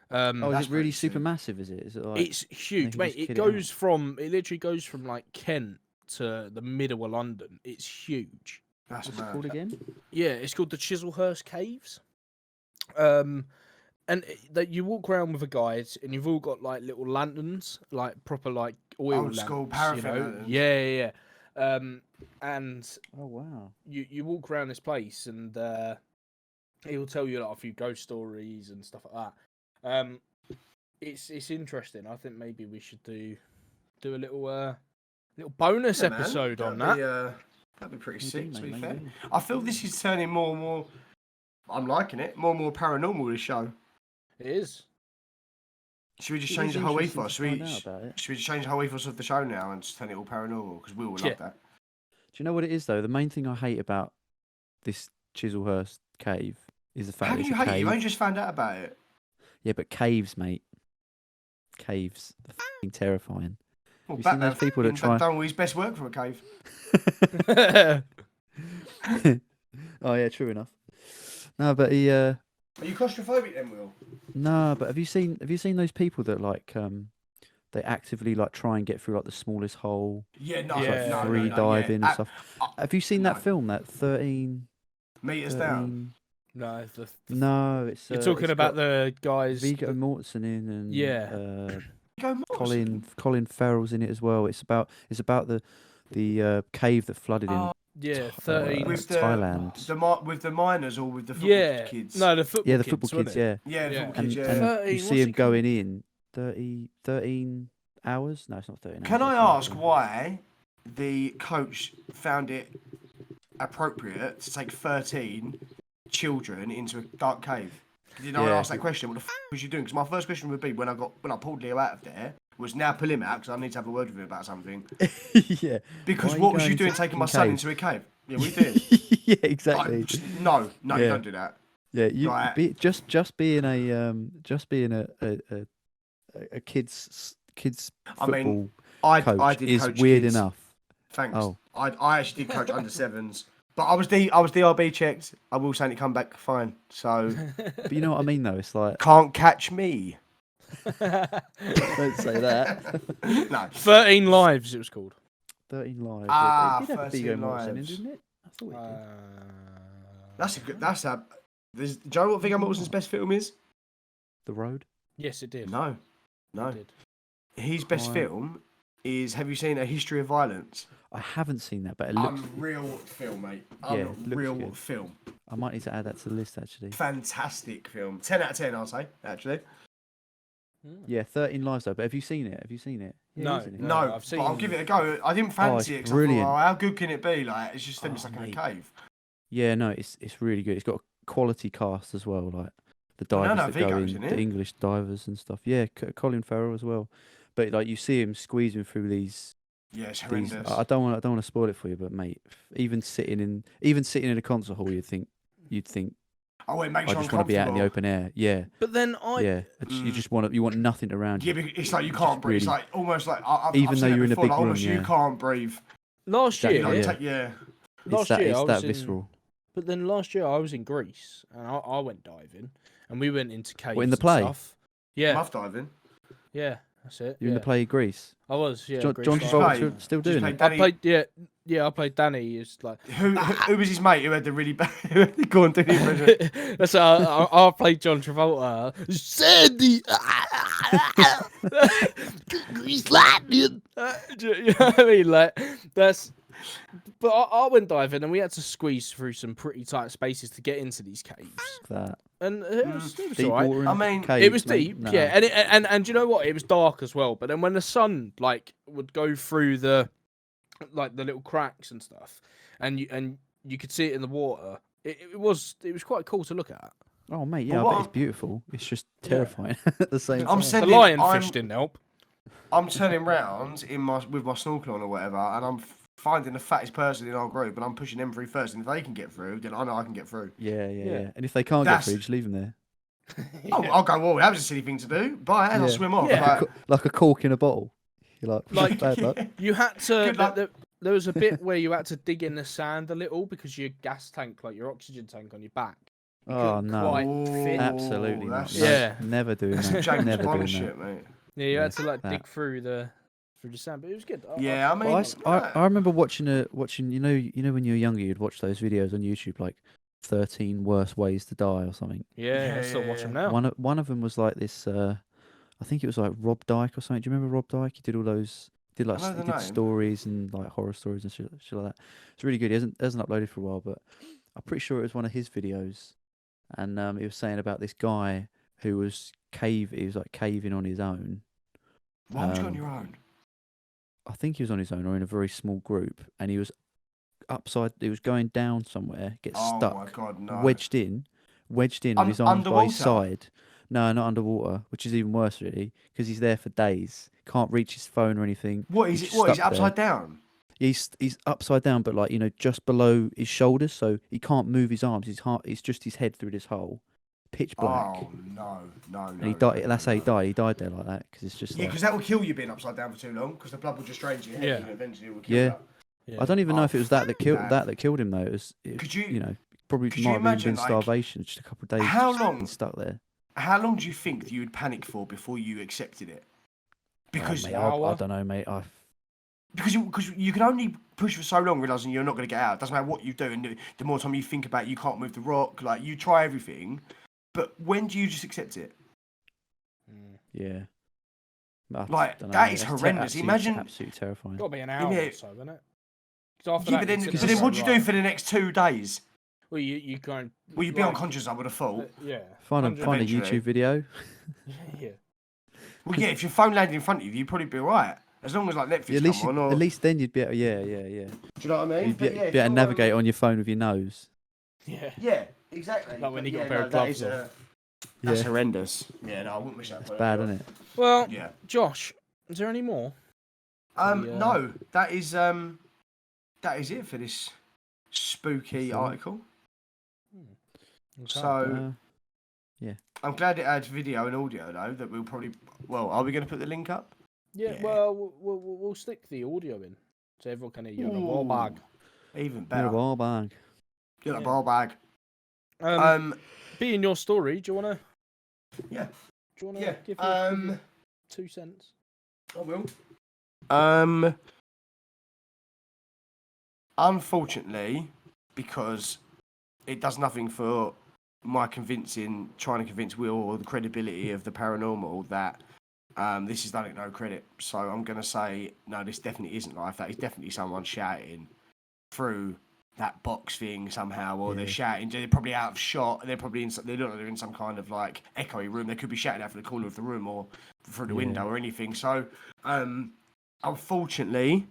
Is it really super massive? Is it? It's huge, mate. It literally goes from like Kent to the middle of London. It's huge. What's it called again? Yeah, it's called the Chislehurst Caves. And that you walk around with a guide, and you've all got like little lanterns, like proper like oil old lamps, school paraffin lanterns. Yeah. And oh wow, you walk around this place, and he'll tell you like a few ghost stories and stuff like that. It's interesting. I think maybe we should do a little bonus episode on that. That'd be pretty Maybe, sick, to mate, be fair. maybe. I feel this is turning more and more. I'm liking it. More and more paranormal, this show. It is. Should we just It change is the whole interesting ethos? to find out about it. Should we just change the whole ethos of the show now and just turn it all paranormal? Because we all Yeah. love that. Do you know what it is though? The main thing I hate about this Chislehurst cave is the fact How that can it's you a hate it? cave. You only just found out about it. Yeah, but caves, mate. Caves. They're fucking terrifying. Well, You seen Batman those people that fucking try- done all his best work from a cave. Oh yeah, true enough. No, but he Are you claustrophobic then, Will? no, but have you seen those people that like they actively like try and get through like the smallest hole, Yeah, no, Yeah. no, free no, diving yeah. and stuff? Have you seen that no. film, that 13? Meters down. No, No, it's you're talking it's about got the guys. Viggo Mortensen in and Yeah. Go Morrison. Colin Farrell's in it as well. It's about the cave that flooded in Yeah, 13. With the Thailand. with the miners or with the football Yeah, kids. no, the football. Yeah, the kids, football wasn't kids. it? Yeah, Yeah, the Yeah. football and, kids. Yeah. and 13, you see what's him it called? going in 13 hours. No, it's not 13 Can hours. I ask why the coach found it appropriate to take 13 children into a dark cave? Did I Yeah. ask that question? What the was you doing? Because my first question would be when I pulled Leo out of there was now pull him out because I need to have a word with him about something. Yeah. Because Why are what you was you going doing into taking my fucking son cave? into a cave? Yeah, we did. Yeah, exactly. No, you Yeah. don't do that. Yeah, you Right. just being a kids I mean, football I coach did is coach weird kids. enough. Thanks. Oh. I actually did coach under sevens, but I was DRB checked. I will say it come back fine. So But you know what I mean, though. It's like can't catch me. don't say that. No. 13 lives. It was called. 13 lives. Ah, it did have a 13 Viggo Mortensen in, lives. didn't it? I thought it did. That's a good. That's a. Do you know what Viggo Mortensen's best film is? The Road. Yes, it did. No. It did. His best Right. film is. Have you seen A History of Violence? I haven't seen that, but it looks. Unreal film, mate. Yeah, it looks Unreal good. film. I might need to add that to the list actually. Fantastic film. 10 out of 10, I'll say. Actually. Yeah, 13 lives though. But have you seen it? Yeah, No, he's in it. no. No, I've seen- but I'll give it a go. I didn't fancy it's it. 'Cause I thought, brilliant. oh, how good can it be? Like it's just them Oh, stuck in a mate. cave. Yeah, no, it's really good. It's got a quality cast as well, like the Well, divers no, that go Viggo's in, in the it. English divers and stuff. Yeah, Colin Farrell as well. But like you see him squeezing through these. Yeah, it's horrendous. I don't want to spoil it for you, but mate, even sitting in a concert hall, you'd think Oh, it makes I you just want to be out in the uncomfortable. open air. Yeah, But then yeah. You just want nothing around Yeah, you. because it's like you can't breathe. It's really- like almost like Even I've though seen it you're in a before, big like, room, almost you yeah. can't breathe. last Exactly, year, You know, yeah. yeah. last year I It's was that in, visceral. But then last year I was in Greece and I went diving and we went into caves. in the and play? Stuff. Yeah, Muff diving. yeah, that's it. You're in yeah. the play Greece. I was. Yeah, John Greece John diving. play? Travolta still Did you doing play it. Danny? I played. Yeah, I played Danny. It's like Who was his mate who had the really bad? Go on, do the impression. that's how I played John Travolta. Sandy, Grease lightning. You know what I mean? Like that's. But I went diving and we had to squeeze through some pretty tight spaces to get into these caves. That And it was deep alright. water. I mean, It was caves, mate. deep, Nah. yeah, and you know what? It was dark as well. But then when the sun like would go through the little cracks and stuff, and you could see it in the water. It was quite cool to look at. Oh mate, yeah, But I bet what it's beautiful. It's just terrifying at the same I'm time. The sending. lionfish didn't help. I'm turning round with my snorkel on or whatever, and I'm finding the fattest person in our group, and I'm pushing them through first. And if they can get through, then I know I can get through. Yeah. Yeah. And if they can't That's- get through, just leave them there. I'll go. Well, that was a silly thing to do. Bye, and I'll Yeah. swim off. Yeah. Like, Like a cork in a bottle. You're like, Like, bad luck. You had to. Good luck. There was a bit where you had to dig in the sand a little because your gas tank, like your oxygen tank on your back. you Oh couldn't no, quite fit. absolutely not. that's- No, Yeah. never doing that's some that. James Never Bond doing shit, that. mate. Yeah, you had to That. dig through the sand, but it was good. Yeah, I mean, Well, I remember watching. You know when you were younger, you'd watch those videos on YouTube, like 13 worst ways to die or something. Yeah, I still Yeah, watch yeah, them yeah. now. One of them was like this. I think it was like Rob Dyke or something. Do you remember Rob Dyke? He did all those. Did like I know he the did name. stories and like horror stories and shit like that. It's really good. He hasn't uploaded for a while, but I'm pretty sure it was one of his videos. And he was saying about this guy who was like caving on his own. Why would you go on Um, your own? I think he was on his own or in a very small group, and he was He was going down somewhere, gets Oh stuck, my god, no. wedged in with his arms by his Underwater? side. No, not underwater, which is even worse, really, because he's there for days. Can't reach his phone or anything. What is He's it? just What is it? stuck there. Upside down? He's upside down, but like just below his shoulders, so he can't move his arms. It's just his head through this hole, pitch black. Oh no. And he died. That's how he died. He died there like that because it's just Yeah, like. because that will kill you being upside down for too long. Because the blood will just drain to your head, Yeah. and eventually it will kill Yeah. you. I don't even know if it was that killed that. that killed him though. Could you- you know, probably could you might have even imagine, been like, starvation, just a couple of days. how just long- being stuck there? How long do you think that you would panic for before you accepted it? Because Oh, mate, I Hour? don't know, mate. because you can only push for so long, realizing you're not going to get out. Doesn't matter what you do, and the more time you think about it, you can't move the rock. Like you try everything, but when do you just accept it? Yeah. I Like, don't know, that mate, is that's horrendous. Imagine- absolutely terrifying. Got to be an hour Yeah. or so, isn't it? 'Cause after Yeah, that, but you then, sit but there then what do you like, do right, for the next 2 days? Well, you go and Well, you'd be like, unconscious, I would have thought. Yeah. Find a 100 eventually. YouTube video. Yeah. Well, yeah, if your phone landed in front of you, you'd probably be alright. As long as like Netflix At least, come on, or at least then you'd be able, yeah. do you know what I mean? You'd be, But yeah, be if able to you're, navigate on your phone with your nose. Yeah. Yeah, exactly. Like when But you got a yeah, pair no, of that gloves is, on. That's Yeah. horrendous. Yeah, no, I wouldn't wish that. It's upon bad, anyone. isn't it? Well, Yeah. Josh, is there any more? the, No, that is it for this spooky That's all right. article. Okay. So Yeah. I'm glad it had video and audio though. That we'll probably. Well, are we going to put the link up? yeah, yeah. well, we'll stick the audio in so everyone can hear you in a wall bag. Even Bit better. of all bag. Get a Yeah. ball bag. Being your story, do you wanna? Yeah. Do you wanna Yeah. give your 2 cents? I will. Unfortunately, because it does nothing for my trying to convince Will or the credibility of the paranormal that this is done at no credit. So I'm going to say, no, this definitely isn't life. That is definitely someone shouting through that box thing somehow, or they're Yeah. shouting. They're probably out of shot. They're probably they look like they're in some kind of like echoey room. They could be shouting out from the corner of the room or through the Yeah. window or anything. So, unfortunately,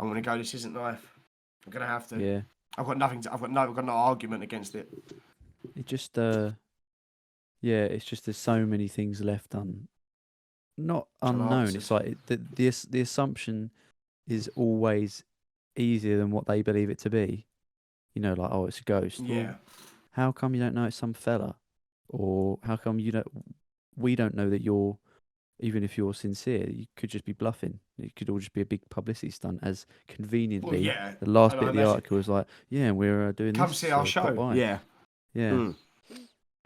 I'm going to go. This isn't life. I'm going to have to. Yeah. I've got nothing. I've got no argument against it. It just yeah, it's just there's so many things left not unknown. Unanswered. It's like the assumption is always easier than what they believe it to be. You know, like, oh, it's a ghost. Well, Yeah. how come you don't know it's some fella? Or how come we don't know that you're, even if you're sincere, you could just be bluffing. It could all just be a big publicity stunt, as conveniently yeah. the last And bit I of the imagine- article was like, yeah, we're doing Come this. see our so pop show. by. Yeah. Yeah. Mm.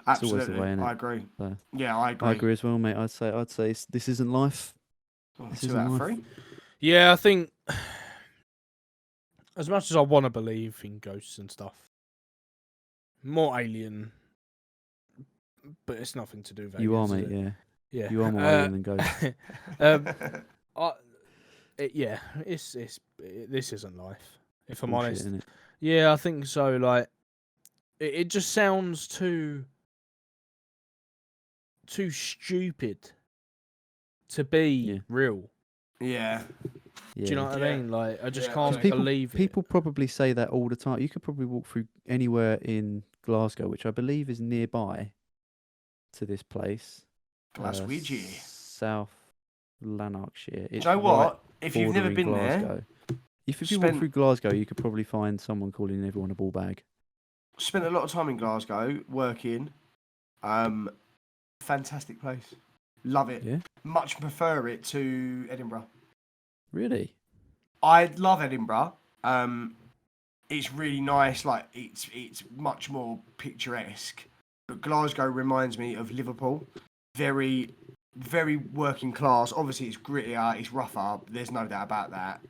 It's always the Absolutely. way, innit? I agree. So, Yeah, I agree. I agree as well, mate. I'd say this isn't life. Oh, This 2 isn't out of life. 3. Yeah, I think as much as I want to believe in ghosts and stuff, more alien, but it's nothing to do with You are, aliens, mate. is it? Yeah. Yeah, You are more alien than ghosts. this isn't life. If I'm Bullshit, honest, innit? yeah, I think so. Like, it just sounds too stupid to be Yeah. real. Yeah. Yeah. Do you know what Yeah. I mean? Like, I just Yeah, can't okay. believe it. People probably say that all the time. You could probably walk through anywhere in Glasgow, which I believe is nearby to this place. Glaswegian. South Lanarkshire. Do you know what? If you've never bordering been there, Glasgow. If you walk spent- through Glasgow, you could probably find someone calling everyone a ball bag. spent a lot of time in Glasgow working. Fantastic place. Love it. Yeah? Much prefer it to Edinburgh. Really? I love Edinburgh. It's really nice. Like it's much more picturesque. But Glasgow reminds me of Liverpool. Very, very working class. Obviously, it's grittier. It's rougher. There's no doubt about that.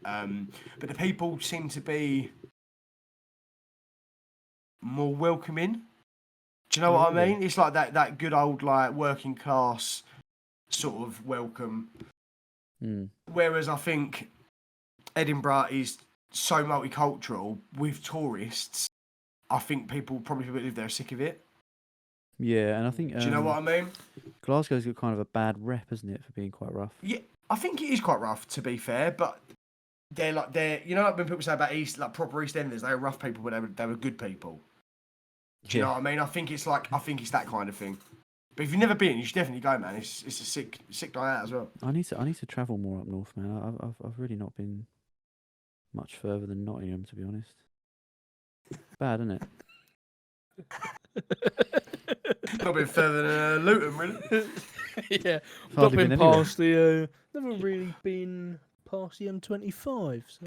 But the people seem to be more welcoming. Do you know Oh, what I really? mean? It's like that good old like working class sort of welcome. Hmm. Whereas I think Edinburgh is so multicultural with tourists. I think people who live there are sick of it. Yeah, and I think Do you know what I mean? Glasgow's got kind of a bad rep, hasn't it, for being quite rough? Yeah, I think it is quite rough to be fair, but they're you know like when people say about proper EastEnders, they were rough people, but they were good people. Do you know what I mean? I think it's that kind of thing. But if you've never been, you should definitely go, man. It's a sick night out as well. I need to travel more up north, man. I've really not been much further than Nottingham, to be honest. Bad, isn't it? Not been further than Luton, really. Yeah, not Hardly been been anywhere. past the. Never really been past the M25. So.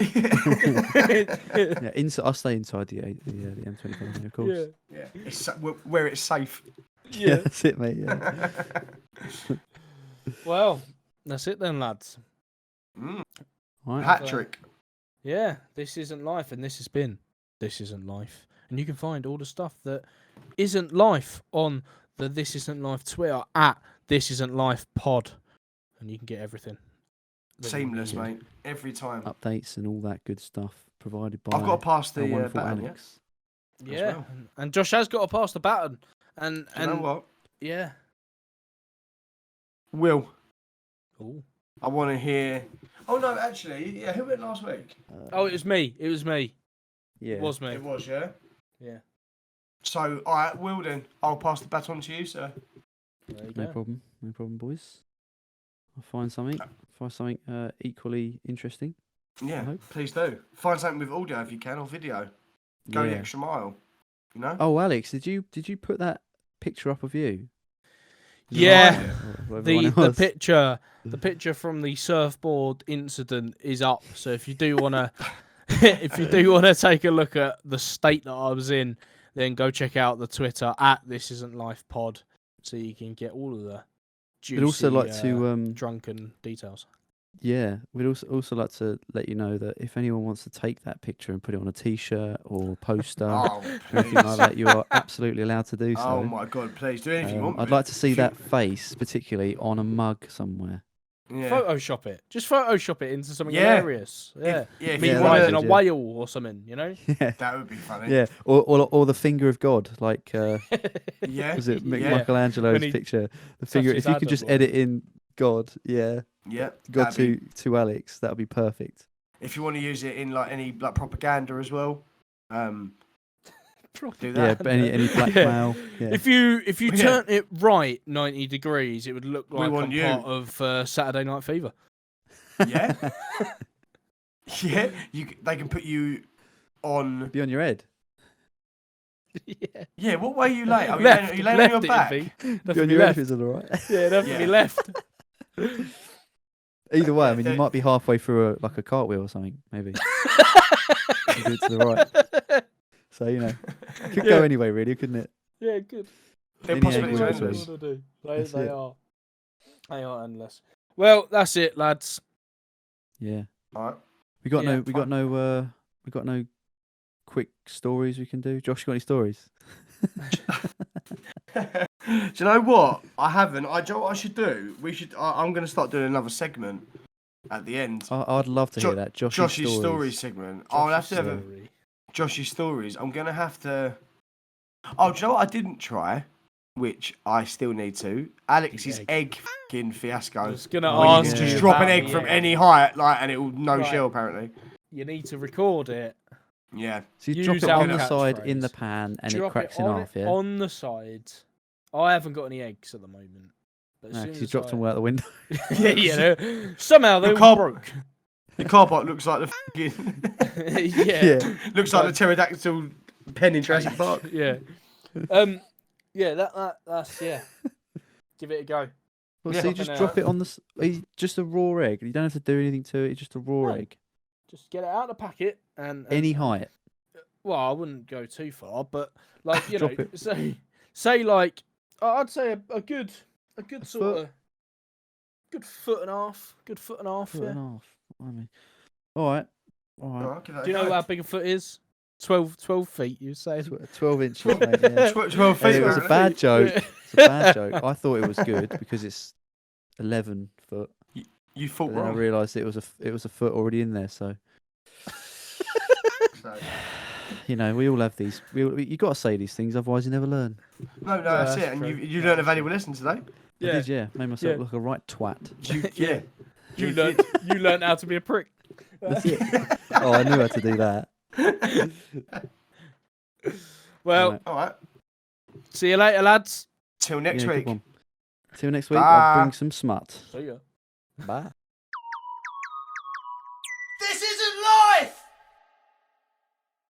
Yeah, I'll stay inside the M25, of course. Yeah, it's where it's safe. Yeah, that's it, mate. Yeah. Well, that's it then, lads. Right. Hat trick. Yeah, this isn't life, and this has been This Isn't Life. And you can find all the stuff that isn't life on the This Isn't Life Twitter at This Isn't Life Pod, and you can get everything. Seamless, mate. Every time. Updates and all that good stuff provided by. I've got to pass the wonderful baton, Alex. Yeah, well. and Josh has got to pass the baton. And Do you know what? Yeah. Will. Ooh. I want to hear. Oh no, actually, yeah. Who went last week? Oh, it was me. It was me. Yeah. It was me. It was, yeah. Yeah. So, all right, Will. Then I'll pass the baton to you, sir. There you No go. problem. No problem, boys. I'll find something. Equally interesting. Yeah, hope. please do. Find something with audio if you can, or video. Go the Yeah. extra mile. You know. Oh, Alex, did you put that picture up of you? Yeah. Or The everyone else? picture from the surfboard incident is up. So if you do wanna take a look at the state that I was in, then go check out the Twitter at This Isn't Life Pod, so you can get all of the juicy, We'd also like to drunken details. yeah, we'd also like to let you know that if anyone wants to take that picture and put it on a T-shirt or poster Oh, or anything please. like that, you are absolutely allowed to do so. Oh my God, please do anything you want. I'd with like it. to see If you- that face, particularly on a mug somewhere. Yeah. Photoshop it. Just Photoshop it into something Yeah. hilarious. Yeah. If Me Yeah, you that'd riding be a good, yeah. whale or something, you know? Yeah, that would be funny. yeah, or the finger of God, like Yeah. was it Yeah. Michelangelo's When he picture? The finger. touches If you could Adam, just or- edit in God, yeah, Yeah. God that'd be- to Alex, that would be perfect. If you want to use it in like any like propaganda as well, do Yeah, that. but any blackmail. Yeah. If you Yeah. turn it right 90 degrees, it would look We like want I'm you. part of Saturday Night Fever. Yeah. Yeah. They can put you on. Be on your head. Yeah. Yeah. What way you lay? Are you Left, laying, are you laying on your left back? it'd be. Be on Definitely your head left. if it's all right. Yeah, definitely Yeah. left. Either way, I Yeah, mean, they- you might be halfway through a cartwheel or something, maybe. You do it to the right. So, you know, could go Yeah. anyway, really, couldn't it? Yeah, good. They're Any possibilities are angle endless. between. They, That's it. are. They are endless. Well, that's it, lads. Yeah. All right. We got Yeah, we got no quick stories we can do. Josh, you got any stories? Do you know what? I haven't. Do you know what I should do? I'm going to start doing another segment at the end. I'd love to hear that. Josh's stories segment. I'll have to have a Story. Josh's stories. I'm going to have to. Oh, do you know what I didn't try? Which I still need to. Alex's The egg f***ing I fiasco. was gonna Oh, Where you ask can you just drop an about egg the from any height, like, and it will no Right. shell apparently. You need to record it. Yeah. So you drop Use it our on the side in the catchphrase. pan and Drop it cracks in on half, yeah? on the sides. I haven't got any eggs at the moment. But as No, soon 'cause as you dropped them all out the window. Yeah, you know, somehow they The all car- broke. The car park looks like the f***ing Yeah. looks like the pterodactyl pen in Jurassic Park. Yeah. Yeah, that's yeah. Give it a go. Well, Yeah. so you just Fucking drop it on just a raw egg. You don't have to do anything to it. It's just a raw No. egg. Just get it out of the packet and Any height. well, I wouldn't go too far, but like you Drop know, it. say like I'd say a good sort foot? of good foot and a half, Foot yeah. and a half. I mean, all right. Alright, give that Do you a know go. how big a foot is? 12 feet, you say? 12 inches, mate. Yeah. 12 feet. And it was a apparently. bad joke. Yeah. It's a bad joke. I thought it was good because it's 11 foot. You thought But then I wrong. realised it was a foot already in there. So So- you know, we all have these. You got to say these things, otherwise you never learn. No, that's that's it. And true. you learned a valuable lesson today. I did, yeah. Made myself Yeah. look a right twat. Yeah. You learned how to be a prick. That's it. Oh, I knew how to do that. Well, Right. All right. see you later, lads. Till next Yeah, good week. one. Till next week, I'll Bye. bring some smut. See ya. Bye.